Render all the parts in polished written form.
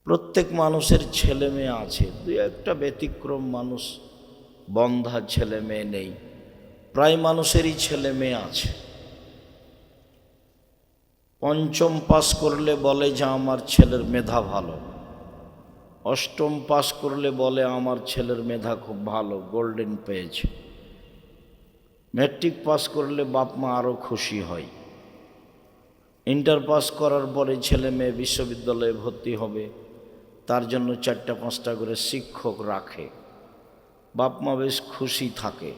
প্রত্যেক মানুষের ছেলে মেয়ে আছে, দুই একটা ব্যতিক্রম মানুষ বন্ধা ছেলে মেয়ে নেই, প্রায় মানুষেরই ছেলে মেয়ে আছে। পঞ্চম পাস করলে বলে যে আমার ছেলের মেধা ভালো, অষ্টম পাস করলে বলে আমার ছেলের মেধা খুব ভালো, গোল্ডেন পেয়েছে। ম্যাট্রিক পাস করলে বাপ মা আরও খুশি হয়। ইন্টার পাস করার পরে ছেলে মেয়ে বিশ্ববিদ্যালয়ে ভর্তি হবে, তার জন্য 4-5টা করে শিক্ষক রাখে, বাপ মা বেশ খুশি থাকে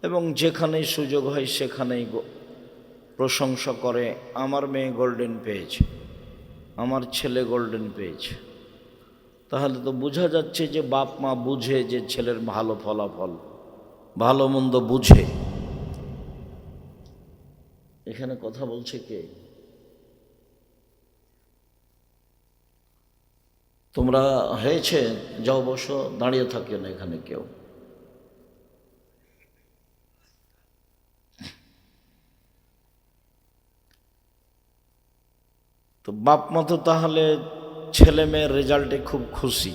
এবং যেখানেই সুযোগ হয় সেখানেই প্রশংসা করে, আমার মেয়ে গোল্ডেন পেয়েছে, আমার ছেলে গোল্ডেন পেয়েছে। তাহলে তো বোঝা যাচ্ছে যে বাপ মা বুঝে যে ছেলের ভালো ফলাফল, ভালো মন্দ বুঝে। এখানে কথা বলছে কে? তোমরা হয়েছে, যাও বসো, দাঁড়িয়ে থাকে না এখানে কেউ। তো বাপ মা তো তাহলে ছেলে মেয়ের রেজাল্টে খুব খুশি।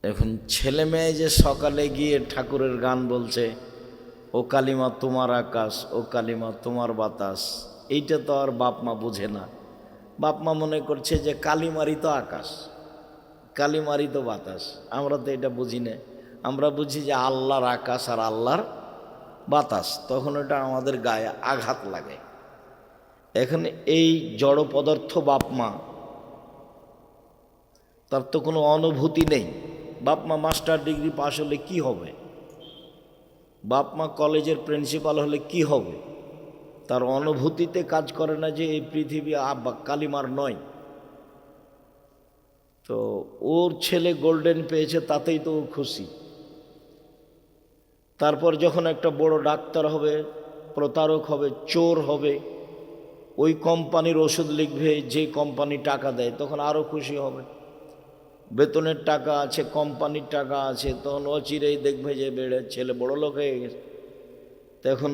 এখন ছেলে মেয়ে যে সকালে গিয়ে ঠাকুরের গান বলছে, ও কালিমা তোমার আকাশ, ও কালিমা তোমার বাতাস, এইটা তো আর বাপ মা বুঝে না। বাপ মা মনে করছে যে কালিমারি তো আকাশ, কালিমারি তো বাতাস। আমরা তো এটা বুঝি না, আমরা বুঝি যে আল্লাহর আকাশ আর আল্লাহর বাতাস, তখন এটা আমাদের গায়ে আঘাত লাগে। এখন এই জড় পদার্থ বাপ মা, তার তো কোনো অনুভূতি নেই। বাপ মা মাস্টার ডিগ্রি পাশ হলে কি হবে, বাপ মা কলেজের প্রিন্সিপাল হলে কি হবে, তার অনুভূতিতে কাজ করে না যে এই পৃথিবী কালিমার নয়। তো ওর ছেলে গোল্ডেন পেয়েছে তাতেই তো ও খুশি। তারপর যখন একটা বড় ডাক্তার হবে, প্রতারক হবে, চোর হবে, ওই কোম্পানির ওষুধ লিখবে যে কোম্পানি টাকা দেয়, তখন আরও খুশি হবে। বেতনের টাকা আছে, কোম্পানির টাকা আছে, তখন অচিরেই দেখবে যে ছেলে বড় লোক হয়ে গেছে। তখন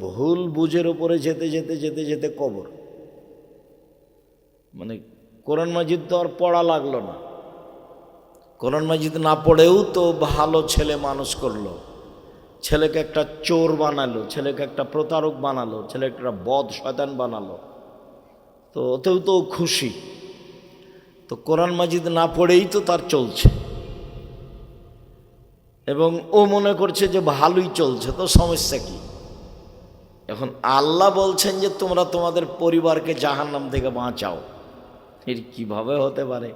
ভুল বুঝের ওপরে যেতে যেতে যেতে যেতে কবর। মানে কোরআন মাজিদ তো আর পড়া লাগলো না, কোরআন মাজিদ না পড়েও তো ভালো ছেলে মানুষ করলো, ছেলেকে একটা চোর বানালো, ছেলেকে একটা প্রতারক বানালো, ছেলেকে একটা বদ শয়তান বানালো, তো ওতেও তো খুশি। তো কোরআন মাজিদ না পড়েই তো তার চলছে এবং ও মনে করছে যে ভালোই চলছে, তো সমস্যা কি? এখন আল্লাহ বলছেন যে তোমরা তোমাদের পরিবারকে জাহান্নাম থেকে বাঁচাও, এর কিভাবে হতে পারে?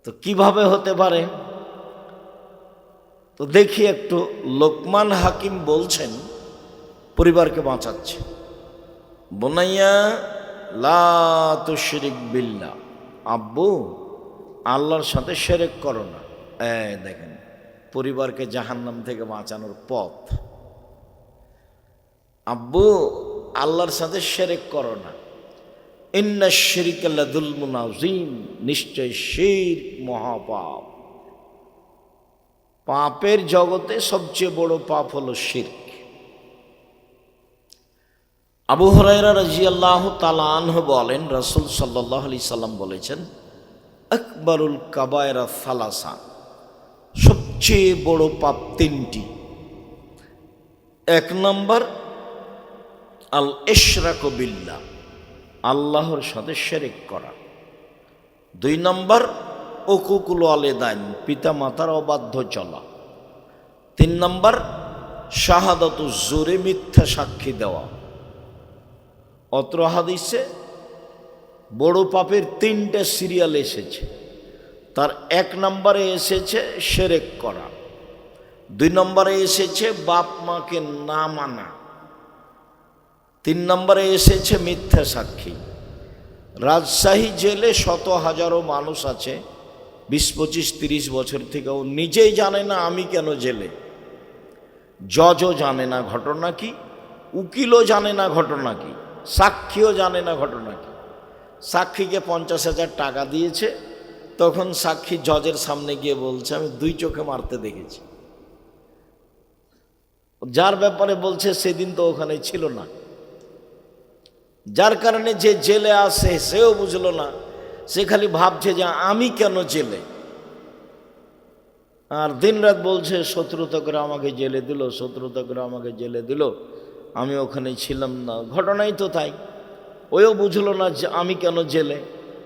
তো কিভাবে হতে পারে? তো দেখি একটু, লোকমান হাকিম বলছেন পরিবারকে বাঁচাচ্ছে, বোনাইয়া লা তুশরিক বিল্লাহ, আব্বু আল্লাহর সাথে শিরক করো না। দেখেন পরিবারকে জাহান্নাম থেকে বাঁচানোর পথ, আব্বু আল্লাহর সাথে শিরক করো না। ইন্না শিরকা লাযুলমুন আযীম, নিশ্চয় শিরক মহাপাপ। পাপের জগতে সবচেয়ে বড় পাপ হলো শিরক। আবু হুরায়রা রাদিয়াল্লাহু তাআলা আনহু বলেন, রাসূল সাল্লাল্লাহু আলাইহি সাল্লাম বলেছেন, আকবারুল কাবায়রা সালাসা, সবচেয়ে বড় পাপ 3টি। 1 নম্বর আল ইশরাকু বিল্লাহ, আল্লাহর সাথে শিরক করা। 2 নম্বর উকুকুল ওয়ালিদাইন, পিতা মাতার অবাধ্য চলা। 3 নম্বর শাহাদাতু জুরে, মিথ্যা সাক্ষী দেওয়া। অত্র হাদিসে বড় পাপের 3টে সিরিয়াল এসেছে। তার 1 নম্বরে এসেছে শিরক করা, 2 নম্বরে এসেছে বাপ মাকে না মানা, 3 নম্বরে এসেছে মিথ্যা সাক্ষী। রাজশাহী জেলে শত হাজারো মানুষ আছে, 20, 25, 30 বছর থেকে, ও নিজেই জানে না আমি কেন জেলে। জজও জানে না ঘটনা কি, উকিলও জানে না ঘটনা কি, সাক্ষীও জানে না ঘটনা কি। সাক্ষীকে 50,000 টাকা দিয়েছে, তখন সাক্ষী জজের সামনে গিয়ে বলছে আমি 2 চোখে মারতে দেখেছি। যার ব্যাপারে বলছে সেদিন তো ওখানে ছিল না, যার কারণে যে জেলে আসে সেও বুঝলো না সে খালি ভাবছে যে আমি কেন জেলে, আর দিনরাত বলছে শত্রুতা করে আমাকে জেলে দিল, শত্রুতা করে আমাকে জেলে দিল, আমি ওখানে ছিলাম না। ঘটনাই তো তাই। ওইও বুঝলো না যে আমি কেন জেলে,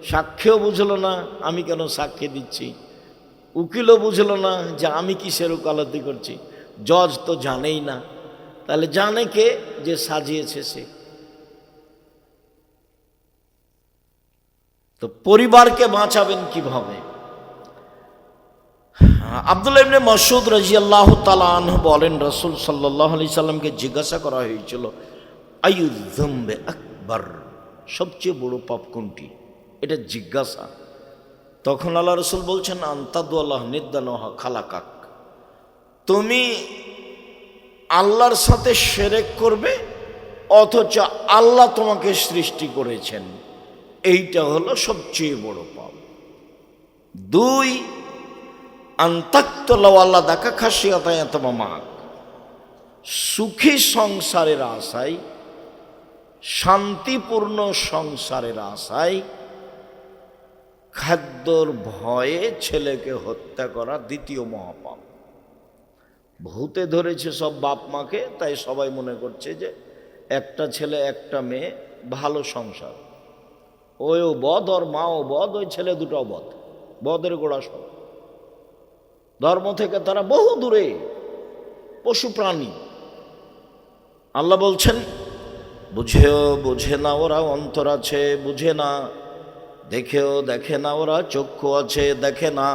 সাক্ষীও বুঝলো না আমি কেন সাক্ষী দিচ্ছি, উকিলও বুঝলো না যে আমি কিসের ওকালতি করছি, জজ তো জানেই না। তাহলে জানে কে? যে সাজিয়েছে সে। তো পরিবারকে বাঁচাবেন কিভাবে? আব্দুল্লাহ ইবনে মাসউদ রাদিয়াল্লাহু তাআলা আনহু বলেন, রাসূল সাল্লাল্লাহু আলাইহি সাল্লামকে জিজ্ঞাসা করা হয়েছিল, আইয়ু যুমবে আকবার, সবচেয়ে বড় পাপ কোনটি? এটা জিজ্ঞাসা। তখন আল্লাহ রাসূল বলছেন, আনতাদুল্লাহ নিদ্দানহা খালাকাক, তুমি আল্লাহর সাথে শিরক করবে অথচ আল্লাহ তোমাকে সৃষ্টি করেছেন, এইটা হলো সবচেয়ে বড় পাপ। দুই, আন্তাক্তলাও আল্লাহ দেখা খাসিয়াতায় তোমামা, সুখী সংসারের আশায়, শান্তিপূর্ণ সংসারের আশায় খাদ্যর ভয়ে ছেলেকে হত্যা করা দ্বিতীয় মহাপাপ। ভূতে ধরেছে সব বাপ মাকে, তাই সবাই মনে করছে যে একটা ছেলে একটা মেয়ে, ভালো সংসার, ওও বদ ওর মাও বদ, ওই ছেলে দুটো বদ, বদের গোড়া সব। ধর্ম থেকে তারা বহু দূরে, পশু প্রাণী। আল্লাহ বলছেন, বুঝেও বুঝে না ওরা অন্তর আছে, বুঝে না, দেখেও দেখে না ওরা চক্ষু আছে, দেখে না,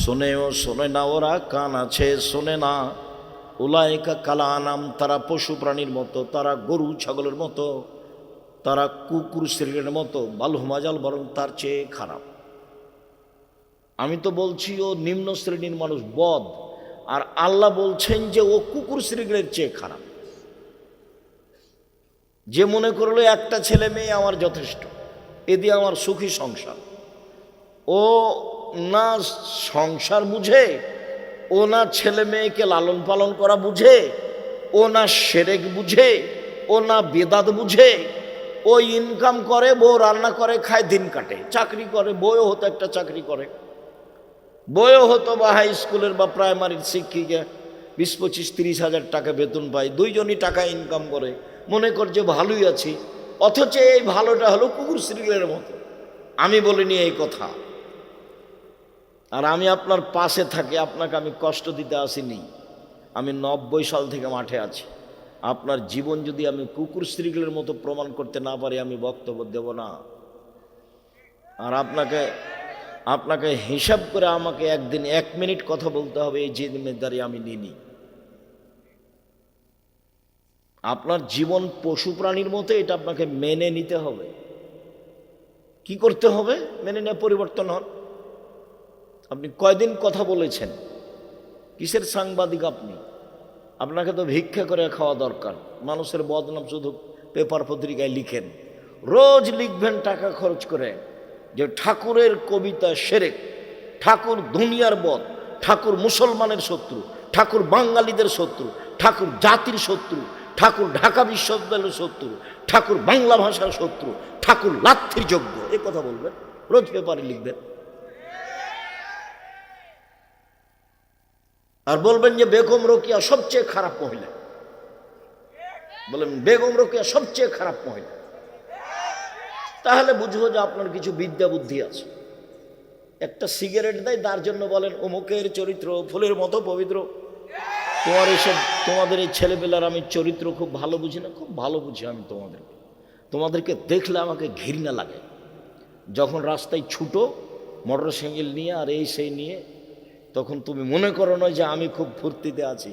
শোনেও শোনে না ওরা কান আছে, শোনে না। উলাইকা কালা আনাম, তারা পশু প্রাণীর মতো, তারা গরু ছাগলের মতো, তারা কুকুর শ্রেণীর মতো, বালহুমাজাল, বরং তার চেয়ে খারাপ। আমি তো বলছি ও নিম্ন শ্রেণীর মানুষ, বদ, আর আল্লাহ বলছেন যে ও কুকুর শ্রেণীর চেয়ে খারাপ। যে মনে করলো একটা ছেলে মেয়ে আমার যথেষ্ট, এ দিয়ে আমার সুখী সংসার, ও না সংসার বুঝে, ও না ছেলে মেয়েকে লালন পালন করা বুঝে, ও না শিরক বুঝে, ও না বেদাত বুঝে। ও ইনকাম করে, বউ রান্না করে খায়, দিন কাটে, চাকরি করে, বউও হতো একটা চাকরি করে, বউও হতো বা হাই স্কুলের বা প্রাইমারির শিক্ষিকা, 20-25-30 হাজার টাকা বেতন পায়, দুইজনই টাকা ইনকাম করে, মনে করছে ভালোই আছি। অথচ এই ভালোটা হলো কুকুর শ্রীলের মতো। আমি বলিনি এই কথা, আর আমি আপনার পাশে থাকি, আপনাকে আমি কষ্ট দিতে আসিনি। আমি 90 সাল থেকে মাঠে আছি। আপনার জীবন যদি আমি কুকুর শ্রীলের মতো প্রমাণ করতে না পারি, আমি বক্তব্য দেব না। আর আপনাকে হিসাব করে আমাকে একদিন 1 মিনিট কথা বলতে হবে, এই জিম্মেদারি আমি নিইনি। আপনার জীবন পশু প্রাণীর মতো, এটা আপনাকে মেনে নিতে হবে। কি করতে হবে? মেনে নিয়ে পরিবর্তন হন। আপনি কয়দিন কথা বলেছেন? কিসের সাংবাদিক আপনি? আপনাকে তো ভিক্ষা করে খাওয়া দরকার। মানুষের বদনাম শুধু পেপার পত্রিকায় লিখেন, রোজ লিখবেন টাকা খরচ করে যে ঠাকুরের কবিতা শিরক, ঠাকুর দুনিয়ার বদ, ঠাকুর মুসলমানের শত্রু, ঠাকুর বাঙালিদের শত্রু, ঠাকুর জাতির শত্রু, ঠাকুর ঢাকা বিশ্ববিদ্যালয়ের শত্রু, ঠাকুর বাংলা ভাষার শত্রু, ঠাকুর লাথির যোগ্য, এ কথা বলবেন, রোজ পেপারে লিখবেন। আর বলবেন যে বেগম রোকেয়া সবচেয়ে খারাপ মহিলা, বলেন বেগম রোকেয়া সবচেয়ে খারাপ মহিলা, তাহলে বুঝবো যে আপনার কিছু বিদ্যা বুদ্ধি আছে। একটা সিগারেট দেয়, তার জন্য বলেন অমুকের চরিত্র ফুলের মতো পবিত্র। তোমাদের এই ছেলেবেলার আমি চরিত্র খুব ভালো বুঝি না? খুব ভালো বুঝি আমি তোমাদেরকে দেখলে আমাকে ঘৃণা লাগে। যখন রাস্তায় ছুটো মোটর সাইকেল নিয়ে আর এই সেই নিয়ে, তখন তুমি মনে করো না যে আমি খুব ফুর্তিতে আছি,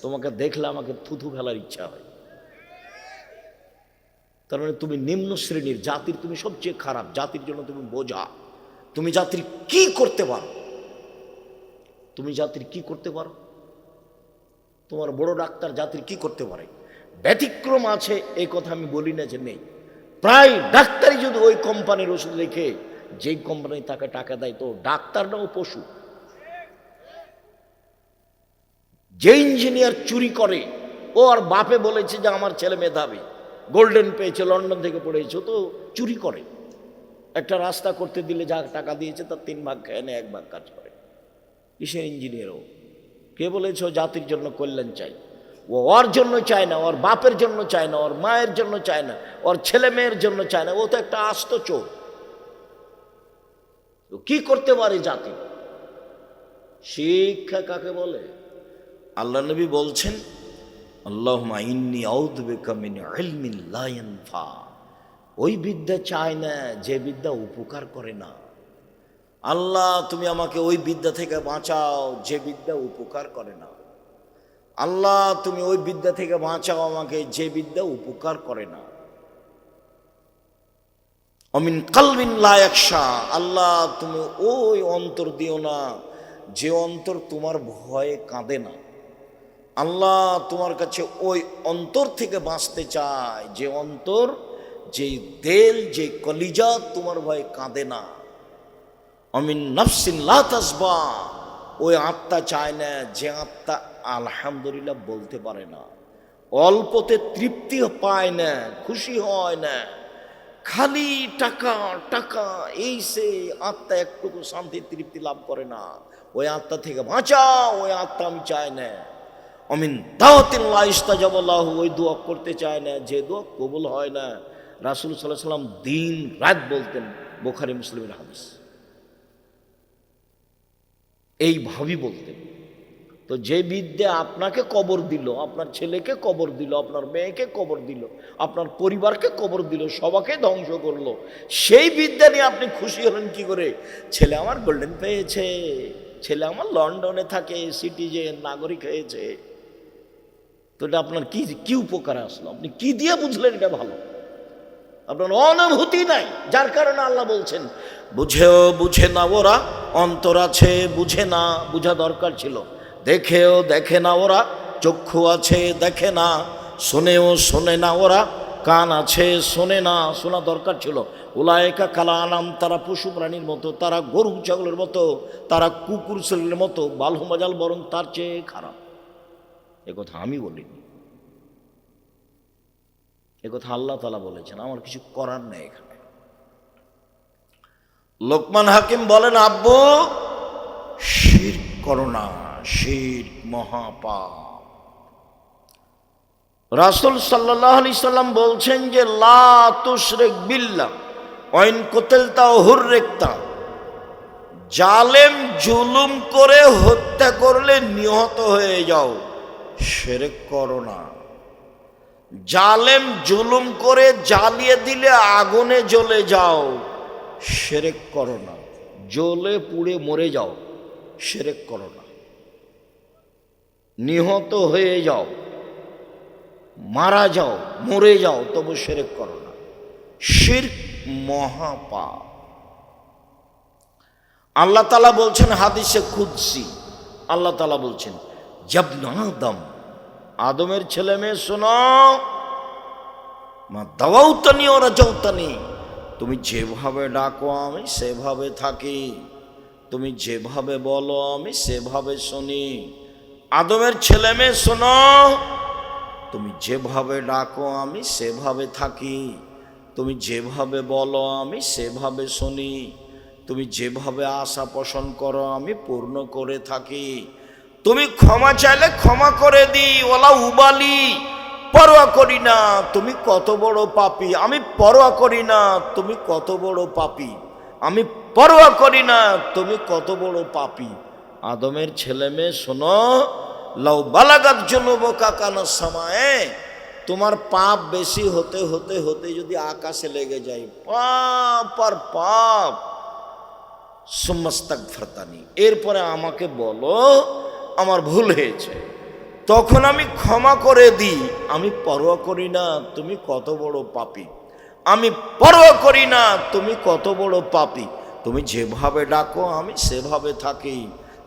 তোমাকে দেখলে আমাকে থুথু ফেলার ইচ্ছা হয়। তার মানে তুমি নিম্ন শ্রেণীর জাতির, তুমি সবচেয়ে খারাপ জাতির জন্য তুমি বোঝা। তুমি জাতির কি করতে পারো? তুমি জাতির কি করতে পারো? তোমার বড় ডাক্তার জাতির কি করতে পারে? ব্যতিক্রম আছে এই কথা আমি বলি না যে নেই। প্রায় ডাক্তারই যদি ওই কোম্পানির ওষুধ লেখে, যেই কোম্পানি তাকে টাকা দেয়, তো ডাক্তার না ও পশু। যে ইঞ্জিনিয়ার চুরি করে, ও আর বাপে বলেছে যে আমার ছেলে মেধাবী, গোল্ডেন পেয়েছে, লন্ডন থেকে পড়েছে, তো চুরি করে। একটা রাস্তা করতে দিলে যা টাকা দিয়েছে তার 3 ভাগ খেয়ে নেয়, 1 ভাগ কাজ করে। কিসের ইঞ্জিনিয়ারও? কে বলেছে ও জাতির জন্য কল্যাণ চাই? ও ওর জন্য চায় না, ওর বাপের জন্য চায় না, ওর মায়ের জন্য চায় না, ওর ছেলে মেয়ের জন্য চায় না। ও তো একটা আস্ত চোর। কি করতে পারে জাতি? শিক্ষা কাকে বলে? আল্লাহ নবী বলছেন, আল্লাহুম্মা ইন্নী আউযু বিকা মিন ইলমিন লা ইয়ানফা। ওই বিদ্যা চায় না যে বিদ্যা উপকার করে না। আল্লাহ তুমি আমাকে ওই বিদ্যা থেকে বাঁচাও যে বিদ্যা উপকার করে না। আল্লাহ তুমি ওই বিদ্যা থেকে বাঁচাও আমাকে যে বিদ্যা উপকার করে না। অমিন কালবিন লা ইয়াখশা। আল্লাহ তুমি ওই অন্তর দিও না যে অন্তর তোমার ভয়ে কাঁদে না। আল্লাহ তোমার কাছে ওই অন্তর থেকে বাঁচতে চায় যে অন্তর, যেই দেল, যে কলিজা তোমার ভয়ে কাঁদে না। অমিন নাফসিন লা তাসবা। ওই আত্মা চায় না যে আত্মা আলহামদুলিল্লাহ বলতে পারে না, অল্পতে তৃপ্তি পায় না, খুশি হয় না, খালি টাকা টাকা, এই সে আত্মা একটুকু শান্তি তৃপ্তি লাভ করে না। ওই আত্মা থেকে বাঁচাও, ওই আত্মা আমি চাই না। অমিন দাওয়াতিন লা ইস্তাজাবা লাহু। ওই দোয়া করতে চায় না যে দোয়া কবুল হয় না। রাসূল সাল্লাল্লাহু আলাইহি ওয়াসাল্লাম দিন রাত বলতেন, বুখারী মুসলিমের হাদিস। এইভাবেই বলতেন। তো যে বিদ্যা আপনাকে কবর দিল, আপনার ছেলেকে কবর দিল, আপনার মেয়েকে কবর দিল, আপনার পরিবারকে কবর দিল, সবাকে ধ্বংস করলো, সেই বিদ্যা নিয়ে আপনি খুশি হলেন কি করে? ছেলে আমার গোল্ডেন পেয়েছে, ছেলে আমার লন্ডনে থাকে, সিটিজেন নাগরিক হয়েছে। তো এটা আপনার কি কি উপকার আসলো? আপনি কি দিয়ে বুঝলেন এটা ভালো? আপনার অনুভূতি নাই, যার কারণে আল্লাহ বলছেন বুঝেও বুঝে না ওরা, অন্তর আছে বুঝে না, বুঝা দরকার ছিল। দেখেও দেখে না ওরা, চক্ষু আছে দেখে না, শোনেও শোনে না ওরা, কান আছে শোনে না, শোনা দরকার ছিল। উলায়েকা কালা আনাম, তারা পশু প্রাণীর মতো, তারা গরু ছাগলের মতো, তারা কুকুর ছেলের মতো, বালহুমাজাল, বরং তার চেয়ে খারাপ। একথা আমি বলিনি, একথা আল্লাহ তাআলা বলেছেন। আমার কিছু করার নেই এখানে। লোকমান হাকিম বলেন, আব্বু শিরক করো না, শিরক মহাপাপ। রাসূল সাল্লাল্লাহু আলাইহি সাল্লাম বলছেন যে লা তুশরিক বিল্লাহ ওয়া ইন কুতিলতা হুররিকতা। জালেম জুলুম করে হত্যা করলে নিহত হয়ে যাও, শিরক করো না। জালেম জুলুম করে জ্বালিয়ে দিলে আগুনে জ্বলে যাও, শিরক করো না। জ্বলে পুড়ে মরে যাও, শিরক করো না। নিহত হয়ে যাও, মারা যাও, মরে যাও, তবু শিরক করো না। শিরক মহাপাপ। আল্লাহ তাআলা বলছেন হাদিসে কুদসি, আল্লাহ তাআলা বলছেন ইয়াবনা আদম, আদমের ছেলে মেয়ে শোনো, মা দাওয়াউতানি ওয়া রাজাউতানি, তুমি যেভাবে ডাকো আমি সেভাবে থাকি, তুমি যেভাবে বলো আমি সেভাবে শুনি। আদমের ছেলে মেয়ে শোনো, তুমি যেভাবে ডাকো আমি সেভাবে থাকি, তুমি যেভাবে বলো আমি সেভাবে শুনি, তুমি যেভাবে আশা পোষণ করো আমি পূর্ণ করে থাকি। তুমি ক্ষমা চাইলে ক্ষমা করে দিই, ওলা উবালি, পরোয়া করি না তুমি কত বড় পাপী, আমি পরোয়া করি না তুমি কত বড় পাপী, আমি পরোয়া করি না তুমি কত বড় পাপী। আদমের ছেলে মেয়ে শোনো, লাউ বালাগাত যুনুবুকা কানাস সামায়ে, তোমার পাপ বেশি হতে হতে হতে যদি আকাশে লেগে যায়, পাপ আর পাপ, সুম্মাস্তাগফিরতানি, এরপরে আমাকে বলো আমার ভুল হয়েছে, তখন আমি ক্ষমা করে দিই। আমি পরোয়া করি না তুমি কত বড় পাপী, আমি পরোয়া করি না তুমি কত বড় পাপী। তুমি যেভাবে ডাকো আমি সেভাবে থাকি,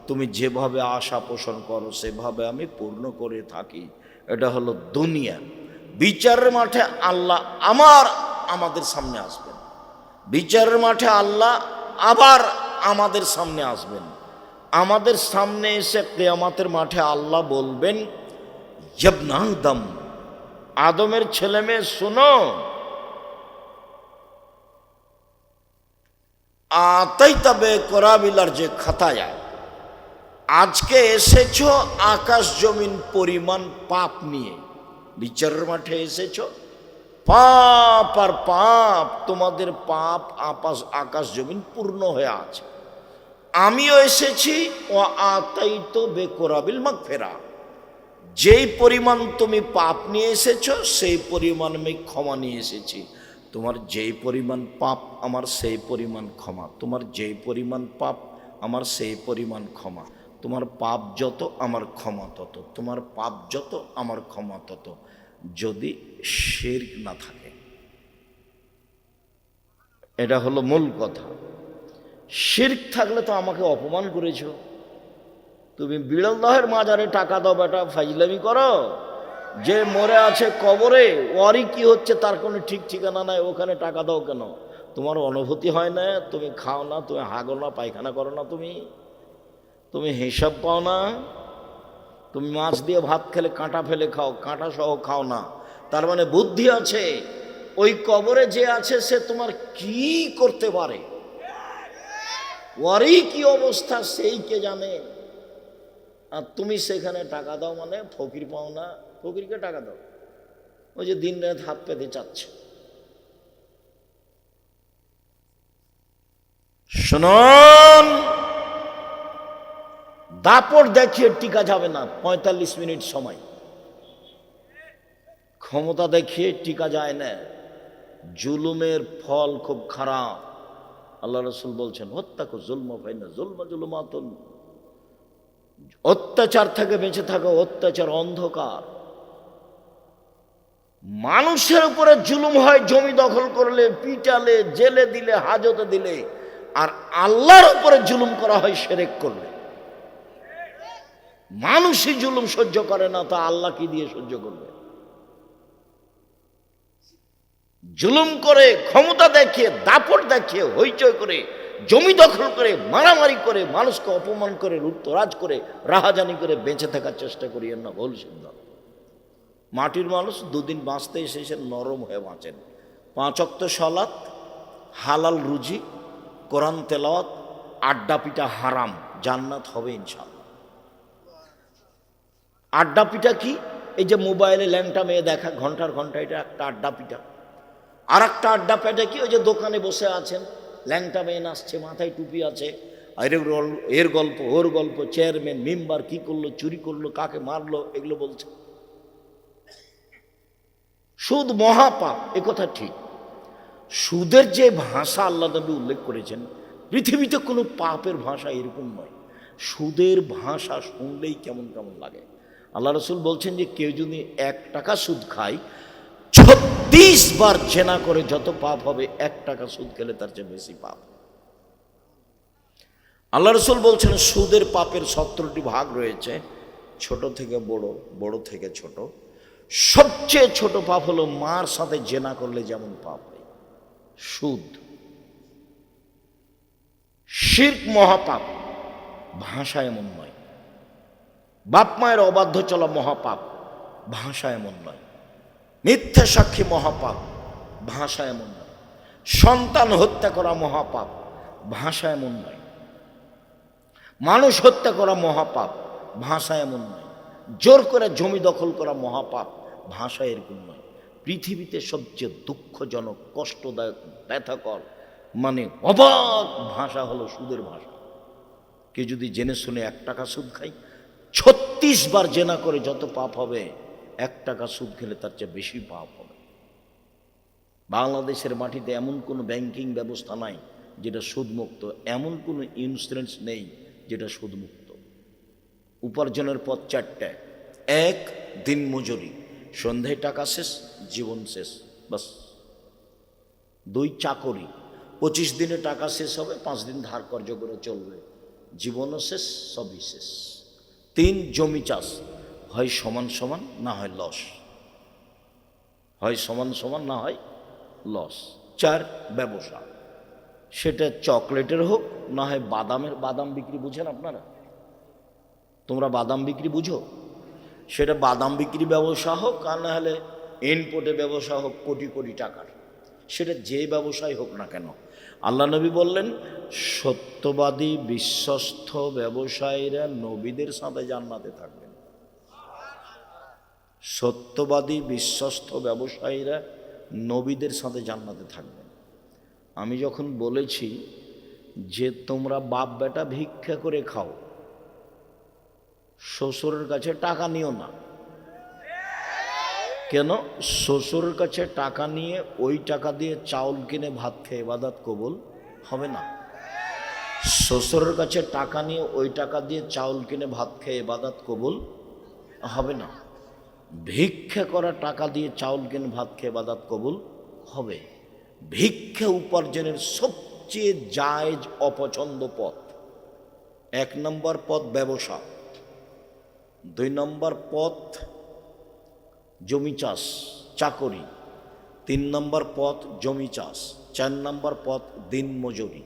তুমি যেভাবে আশা পোষণ করো সেভাবে আমি পূর্ণ করে থাকি। এটা হলো দুনিয়া। বিচারের মাঠে আল্লাহ আমাদের সামনে আসবেন। বিচারের মাঠে আল্লাহ আবার আমাদের সামনে আসবেন। আমাদের সামনে এসে কিয়ামতের মাঠে আল্লাহ বলবেন, ইবনা আদম, আদমের ছেলে মেয়ে শোনো, আতাইতা বেকরাবিলার যে খাতায়া, আজকে এসেছো আকাশ জমিন পরিমাণ পাপ নিয়ে, বিচারের মাঠে এসেছো পাপ আর পাপ, তোমাদের পাপ আকাশ জমিন পূর্ণ হয়ে আছে। আমিও এসেছি ও আতাইত বেকরাবিল মাগফিরা, যেই পরিমাণ তুমি পাপ নিয়ে এসেছো সেই পরিমাণ আমি ক্ষমা নিয়ে এসেছি। তোমার যেই পরিমাণ পাপ আমার সেই পরিমাণ ক্ষমা, তোমার যেই পরিমাণ পাপ আমার সেই পরিমাণ ক্ষমা। তোমার পাপ যত আমার ক্ষমা তত, তোমার পাপ যত আমার ক্ষমা তত, যদি শিরক না থাকে। এটা হলো মূল কথা। শিরক থাকলে তো আমাকে অপমান করেছো। তুমি বিড়ালদহের মাজারে টাকা দাও বেটা, ফাইজলামি করো। যে মরে আছে কবরে, ওরই কি হচ্ছে তার কোনো ঠিক ঠিকানা নাই, ওখানে টাকা দাও কেন? তোমার অনুভূতি হয় না? তুমি খাও না, তুমি হাগো না, পায়খানা করো না, তুমি হিসাব পাও না? তুমি মাছ দিয়ে ভাত খেলে কাঁটা ফেলে খাও, কাঁটা সহ খাও না, তার মানে বুদ্ধি আছে। ওই কবরে যে আছে সে তোমার কি করতে পারে, ওরই কি অবস্থা সেই কে জানে। আর তুমি সেখানে টাকা দাও মানে ফকির পাও না? ফকিরকে টাকা দাও, ওই যে দিন রাত হাত পেতে চাচ্ছে। শুনুন, দাপট দেখিয়ে টিকা যাবে না। 45 মিনিট সময়, ক্ষমতা দেখিয়ে টিকা যায় না। জুলুমের ফল খুব খারাপ। আল্লাহ রসুল বলছেন, হত্যাকু জুলমা ফাইনা জুলমা জুলুমাতুন, অত্যাচার থেকে বেঁচে থাকো, অত্যাচার অন্ধকার। মানুষের উপরে জুলুম হয় জমি দখল করলে, পিটালে, জেলে দিলে, হাজতে দিলে। আর আল্লাহর উপরে জুলুম করা হয় শিরক করলে। মানুষই জুলুম সহ্য করে না, তা আল্লাহ কি দিয়ে সহ্য করবে? জুলুম করে, ক্ষমতা দেখিয়ে, দাপট দেখিয়ে, হইচই করে, জমি দখল করে, মারামারি করে, মানুষকে অপমান করে, লুটতরাজ করে, রাহাজানি করে বেঁচে থাকার চেষ্টা করিয়েন না, ভুল সিদ্ধান্ত। মাটির মানুষ দুদিন বাঁচতে এসে নরম হয়ে বাঁচেন। 5 ওয়াক্ত সালাত, হালাল রুজি, কোরআন তেলাওয়াত, আড্ডা পিটা হারাম, জান্নাত হবে ইনশাআল্লাহ। আড্ডা পিটা কি? এই যে মোবাইলে ল্যাংটা মেয়ে দেখা ঘন্টার ঘন্টা, এটা একটা আড্ডা পিটা। আর একটা আড্ডা পেটে কি? ওই যে দোকানে বসে আছেন, ল্যাংটা মেয়ে নাচছে, মাথায় টুপি আছে, এর গল্প ওর গল্প, চেয়ারম্যান মেম্বার কি করলো, চুরি করলো, কাকে মারলো, এগুলো বলছে। সুদ মহাপাপ, এ কথা ঠিক। সুদের যে ভাষা আল্লাহ নবী উল্লেখ করেছেন, পৃথিবীতে কোনো পাপের ভাষা এরকম নয়। সুদের ভাষা শুনলেই কেমন কেমন লাগে। আল্লাহ রসুল বলছেন যে কেউ যদি 1 টাকা সুদ খায়, 36 বার জেনা করে যত পাপ হবে, 1 টাকা সুদ খেলে তার চেয়ে বেশি পাপ। আল্লাহ রসুল বলছেন সুদের পাপের 17টি ভাগ রয়েছে, ছোট থেকে বড়, বড় থেকে ছোট। সবচেয়ে ছোট পাপ হলো মার সাথে জেনা করলে যেমন পাপ হয়, সুদ। শিরক মহাপাপ, ভাষা এমন নয়। বাপ মায়ের অবাধ্য চলা মহাপাপ, ভাষা এমন নয়। মিথ্যা সাক্ষী মহাপাপ, ভাষা এমন নয়। সন্তান হত্যা করা মহাপাপ, ভাষা এমন নয়। মানুষ হত্যা করা মহাপাপ, ভাষা এমন নয়। জোর করে জমি দখল করা মহাপাপ, ভাষা এরকম নয়। পৃথিবীতে সবচেয়ে দুঃখজনক, কষ্টদায়ক, ব্যথাকর, মানে অবাক ভাষা হলো সুদের ভাষা। কে যদি জেনে শুনে 1 টাকা সুদ খায়, 36 বার জেনা করে যত পাপ হবে, 1 টাকা সুদ খেলে তার চেয়ে বেশি পাপ হবে। বাংলাদেশের মাটিতে এমন কোনো ব্যাংকিং ব্যবস্থা নাই যেটা সুদমুক্ত, এমন কোনো ইন্স্যুরেন্স নেই যেটা সুদমুক্ত। উপার্জনের পথ 4টা। 1, দিন মজুরি, সন্ধ্যায় টাকা শেষ, জীবন শেষ, বাস। 2, চাকরি, 25 দিনে টাকা শেষ হবে, 5 দিন ধার কর্য করে চলবে, জীবনও শেষ, সবই শেষ। 3, জমি চাষ, হয় সমান সমান না হয় লস, হয় সমান সমান না হয় লস। 4, ব্যবসা, সেটা চকলেটের হোক না হয় বাদামের। বাদাম বিক্রি বুঝেন আপনারা? তোমরা বাদাম বিক্রি বুঝো? সেটা বাদাম বিক্রি ব্যবসা হোক আর না হলে ইনপোর্টে ব্যবসা হোক কোটি কোটি টাকার, সেটা যে ব্যবসায় হোক না কেন, আল্লাহ নবী বললেন, সত্যবাদী বিশ্বস্ত ব্যবসায়ীরা নবীদের সাথে জান্নাতে থাকবেন। সত্যবাদী বিশ্বস্ত ব্যবসায়ীরা নবীদের সাথে জান্নাতে থাকবেন। আমি যখন বলেছি যে তোমরা বাপ বেটা ভিক্ষা করে খাও, শ্বশুরের কাছে টাকা নিও না। কেন? শ্বশুরের কাছে টাকা নিয়ে ওই টাকা দিয়ে চাউল কিনে ভাত খেয়ে ইবাদত কবুল হবে না। শ্বশুরের কাছে টাকা নিয়ে ওই টাকা দিয়ে চাউল কিনে ভাত খেয়ে ইবাদত কবুল হবে না। ভিক্ষা করা টাকা দিয়ে চাউল কিনে ভাত খেয়ে ইবাদত কবুল হবে। ভিক্ষা উপার্জনের সবচেয়ে জায়েজ অপছন্দ পথ। 1 নম্বর পথ ব্যবসা, 2 নম্বর পথ জমি চাষ চাকরি, 3 নম্বর পথ জমি চাষ, 4 নম্বর পথ দিন মজুরি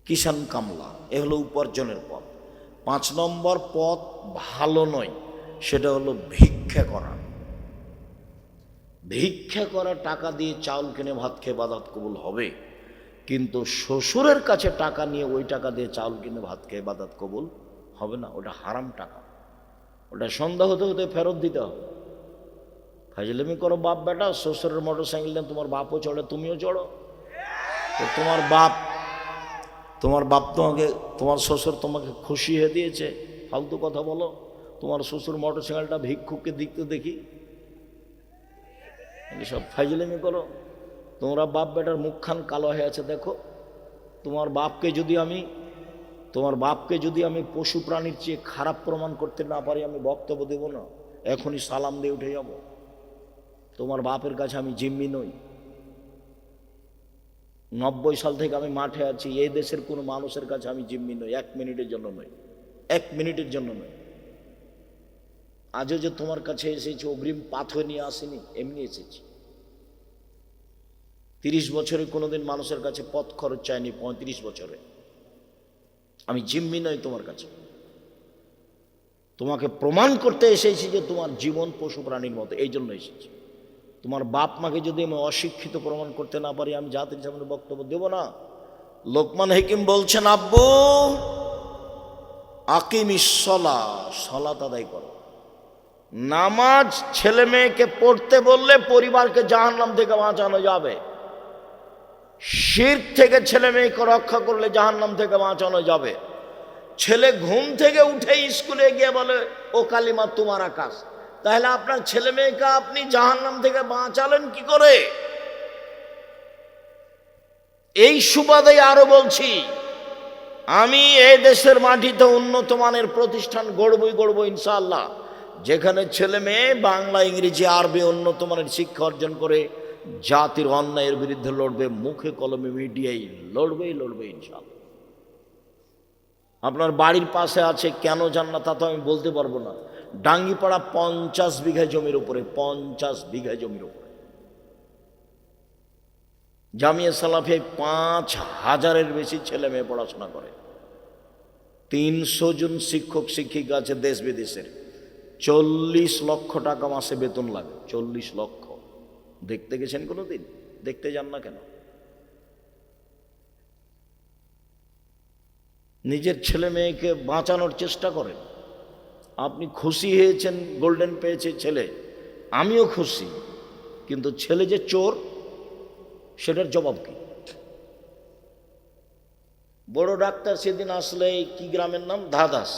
কিষান কামলা, এ হলো উপার্জনের পথ। 5 নম্বর পথ ভালো নয়, সেটা হলো ভিক্ষা করা। ভিক্ষা করা টাকা দিয়ে চাউল কিনে ভাত খেয়ে ইবাদত কবুল হবে, কিন্তু শ্বশুরের কাছে টাকা নিয়ে ওই টাকা দিয়ে চাউল কিনে ভাত খেয়ে ইবাদত কবুল হবে না। ওটা হারাম টাকা, ওটা সন্ধ্যা হতে হতে ফেরত দিতে হবে। ফাজলামি করো বাপ বেটা, শ্বশুরের মোটর সাইকেল নিয়ে তোমার বাপও চড়ে, তুমিও চড়ো। তো তোমার বাপ তোমাকে, তোমার শ্বশুর তোমাকে খুশি হয়ে দিয়েছে, ফালতু কথা বলো। তোমার শ্বশুর মোটর সাইকেলটা ভিক্ষুককে দিতে দেখি, সব ফাজলামি করো। তোমরা বাপ বেটার মুখখান কালো হয়ে আছে, দেখো। তোমার বাপকে যদি আমি পশু প্রাণীর চেয়ে খারাপ প্রমাণ করতে না পারি, আমি বক্তব্য দেব না, এখনই সালাম দিয়ে উঠে যাব। তোমার বাপের কাছে আমি জিম্মি নই। 90 সাল থেকে আমি মাঠে আছি, এই দেশের কোনো মানুষের কাছে আমি জিম্মি নই, 1 মিনিটের জন্য নই, 1 মিনিটের জন্য নই। আজও যে তোমার কাছে এসেছি অগ্রিম পাথর নিয়ে আসিনি, এমনি এসেছি। 30 বছরে কোনোদিন মানুষের কাছে পথ খরচ চাইনি, 35 বছরে। আমি জিম্মি নই তোমার কাছে। তোমাকে প্রমাণ করতে এসেছি যে তোমার জীবন পশু প্রাণীর মতো, এই জন্য এসেছি। তোমার বাপ মাকে যদি আমি অশিক্ষিত প্রমাণ করতে না পারি, আমি জাতির সামনে বক্তব্য দেব না। লোকমান হাকিম বলছেন, আব্বু আকিমিস সালাহ, সালাত আদায় করো। নামাজ ছেলে মেয়েকে পড়তে বললে পরিবারকে জাহান্নাম থেকে বাঁচানো যাবে। শিরক থেকে ছেলে মেয়েকে রক্ষা করলে জাহান্নাম থেকে বাঁচানো যাবে। ছেলে ঘুম থেকে উঠে স্কুলে গিয়ে বলে ও কালিমা তোমার আকাশ, তাহলে আপনার ছেলে মেয়েকে আপনি জাহান্নাম থেকে বাঁচালেন কি করে? এই সুবাদে আরো বলছি, আমি এই দেশের মাটিতে উন্নত মানের প্রতিষ্ঠান গড়বই ইনশাআল্লাহ, যেখানে ছেলে মেয়ে বাংলা ইংরেজি আরবি উন্নত মানের শিক্ষা অর্জন করে জাতির অন্যায়ের বিরুদ্ধে লড়বে, মুখে কলমে মিডিয়ায় লড়বে ইনশাআল্লাহ। আপনার বাড়ির পাশে আছে, কেন যান না তা তো আমি বলতে পারবো না। ডাঙ্গিপাড়া 50 বিঘা জমির উপরে, 50 বিঘা জমির উপরে জামিয়া সালাফিয়ায় 5000-এর বেশি ছেলে মেয়ে পড়াশোনা করে। 300 জন শিক্ষক শিক্ষিকা আছে দেশ বিদেশের। 40 লক্ষ টাকা মাসে বেতন লাগে, 40 লক্ষ। দেখতে গেছেন কোনোদিন? দেখতে যান না কেন? নিজের ছেলে মেয়েকে বাঁচানোর চেষ্টা করেন। আপনি খুশি হয়েছেন, গোল্ডেন পেয়েছে ছেলে, আমিও খুশি, কিন্তু ছেলে যে চোর সেটার জবাব কি? বড় ডাক্তার সেদিন আসলে, কি গ্রামের নাম, ধাদাস,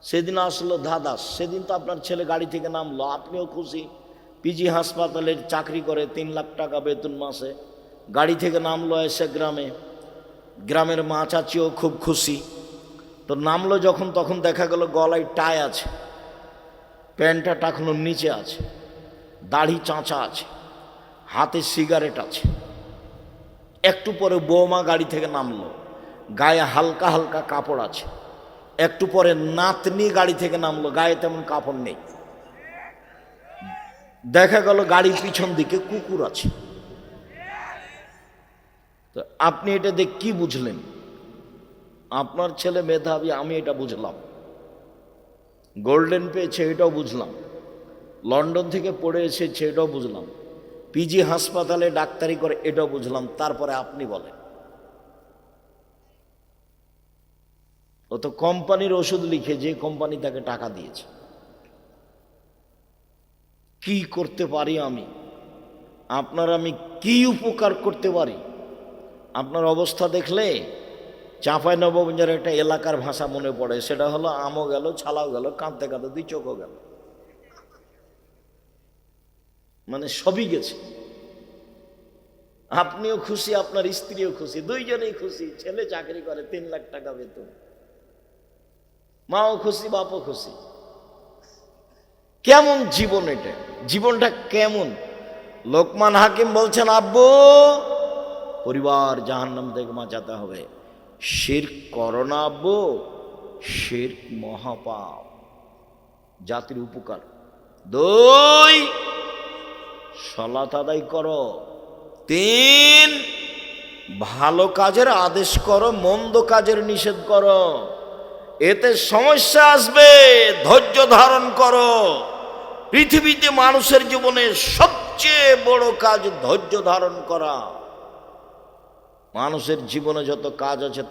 সেদিন আসলো ধাদাস। সেদিন তো আপনার ছেলে গাড়ি থেকে নামলো, আপনিও খুশি। পিজি হাসপাতালের চাকরি করে, 3 লাখ টাকা বেতন মাসে, গাড়ি থেকে নামলো, এসে গ্রামের মা চাচিও খুব খুশি। তো নামলো যখন, তখন দেখা গেল গলায় টাই আছে, প্যান্টটা টাকানোর নিচে আছে, দাড়ি চাঁচা আছে, হাতে সিগারেট আছে। একটু পরে বৌমা গাড়ি থেকে নামলো, গায়ে হালকা হালকা কাপড় আছে। একটু পরে নাতনি গাড়ি থেকে নামলো, গায়ে তেমন কাপড় নেই। দেখা গেল গাড়ির পিছন দিকে কুকুর আছে। তো আপনি এটা দেখে কি বুঝলেন? আপনার ছেলে মেধাবী, আমি এটা বুঝলাম। গোল্ডেন পেয়েছে, এটাও বুঝলাম। লন্ডন থেকে পড়ে এসেছে, এটাও বুঝলাম। পিজি হাসপাতালে ডাক্তারি করে, এটাও বুঝলাম। তারপরে আপনি বলেন, ও তো কোম্পানির ওষুধ লিখে, যে কোম্পানি তাকে টাকা দিয়েছে। কি করতে পারি আমি, আপনার আমি কি উপকার করতে পারি? আপনার অবস্থা দেখলে চাঁপাইনবাবগঞ্জের একটা এলাকার ভাষা মনে পড়ে, সেটা হলো আমও গেল, ছালাও গেল, কাঁদতে কাঁদতে দুই চোখও গেল, মানে সবই গেছে। আপনিও খুশি, আপনার স্ত্রীও খুশি, দুইজনেই খুশি। ছেলে চাকরি করে, 3 লাখ টাকা বেতন, মাও খুশি, বাপও খুশি। কেমন জীবন এটা? জীবনটা কেমন? লোকমান হাকিম বলছেন, আব্বু, পরিবার জাহান্নাম থেকে বাঁচাতে হবে। শিরক করো না আব্বু, শিরক মহাপাপ, জাতির উপকার। 2, সালাত আদায় করো। 3, ভালো কাজের আদেশ করো, মন্দ কাজের নিষেধ করো। এতে সমস্যা আসবে, ধৈর্য ধারণ করো। পৃথিবীতে মানুষের জীবনে সবচেয়ে বড় কাজ ধৈর্য ধারণ করা। মানুষের জীবনে যত কাজ আছে